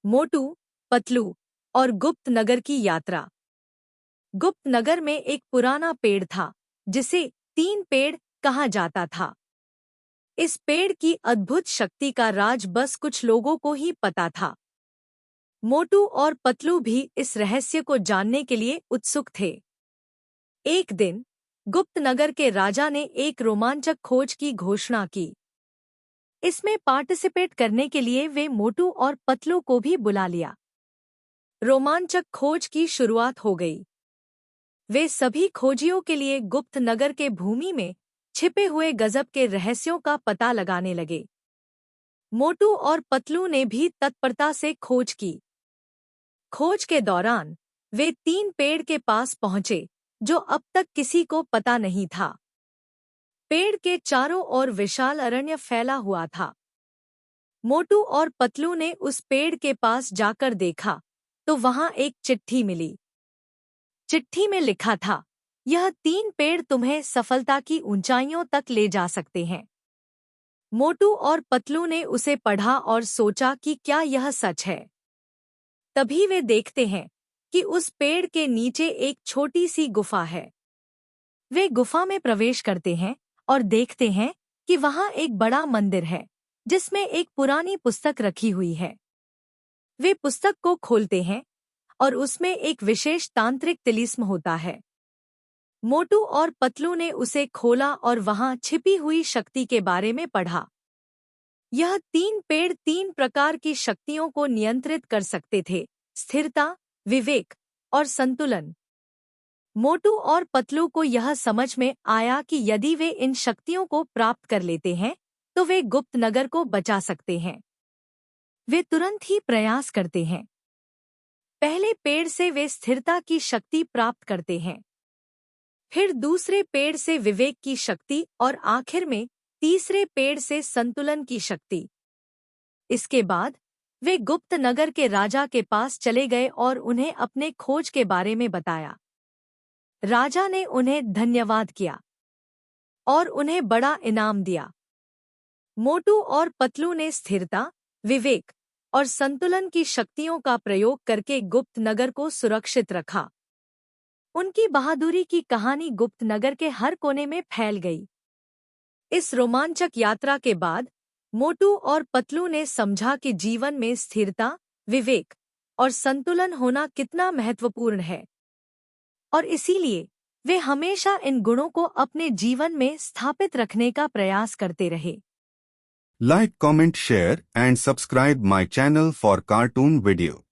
मोटू, पतलू और गुप्त नगर की यात्रा। गुप्त नगर में एक पुराना पेड़ था जिसे 3 पेड़ कहा जाता था। इस पेड़ की अद्भुत शक्ति का राज बस कुछ लोगों को ही पता था। मोटू और पतलू भी इस रहस्य को जानने के लिए उत्सुक थे। एक दिन गुप्त नगर के राजा ने एक रोमांचक खोज की घोषणा की। इसमें पार्टिसिपेट करने के लिए वे मोटू और पतलू को भी बुला लिया। रोमांचक खोज की शुरुआत हो गई। वे सभी खोजियों के लिए गुप्त नगर के भूमि में छिपे हुए गजब के रहस्यों का पता लगाने लगे। मोटू और पतलू ने भी तत्परता से खोज की। खोज के दौरान वे 3 पेड़ के पास पहुंचे जो अब तक किसी को पता नहीं था। पेड़ के चारों ओर विशाल अरण्य फैला हुआ था। मोटू और पतलू ने उस पेड़ के पास जाकर देखा तो वहां एक चिट्ठी मिली। चिट्ठी में लिखा था, यह 3 पेड़ तुम्हें सफलता की ऊंचाइयों तक ले जा सकते हैं। मोटू और पतलू ने उसे पढ़ा और सोचा कि क्या यह सच है। तभी वे देखते हैं कि उस पेड़ के नीचे एक छोटी सी गुफा है। वे गुफा में प्रवेश करते हैं और देखते हैं कि वहां एक बड़ा मंदिर है जिसमें एक पुरानी पुस्तक रखी हुई है। वे पुस्तक को खोलते हैं और उसमें एक विशेष तांत्रिक तिलिस्म होता है। मोटू और पतलू ने उसे खोला और वहां छिपी हुई शक्ति के बारे में पढ़ा। यह 3 पेड़ 3 प्रकार की शक्तियों को नियंत्रित कर सकते थे: स्थिरता, विवेक और संतुलन। मोटू और पतलू को यह समझ में आया कि यदि वे इन शक्तियों को प्राप्त कर लेते हैं तो वे गुप्त नगर को बचा सकते हैं। वे तुरंत ही प्रयास करते हैं। पहले पेड़ से वे स्थिरता की शक्ति प्राप्त करते हैं, फिर दूसरे पेड़ से विवेक की शक्ति और आखिर में तीसरे पेड़ से संतुलन की शक्ति। इसके बाद वे गुप्त नगर के राजा के पास चले गए और उन्हें अपने खोज के बारे में बताया। राजा ने उन्हें धन्यवाद किया और उन्हें बड़ा इनाम दिया। मोटू और पतलू ने स्थिरता, विवेक और संतुलन की शक्तियों का प्रयोग करके गुप्त नगर को सुरक्षित रखा। उनकी बहादुरी की कहानी गुप्त नगर के हर कोने में फैल गई। इस रोमांचक यात्रा के बाद मोटू और पतलू ने समझा कि जीवन में स्थिरता, विवेक और संतुलन होना कितना महत्वपूर्ण है, और इसीलिए वे हमेशा इन गुणों को अपने जीवन में स्थापित रखने का प्रयास करते रहे। Like, comment, share and subscribe my channel for cartoon video.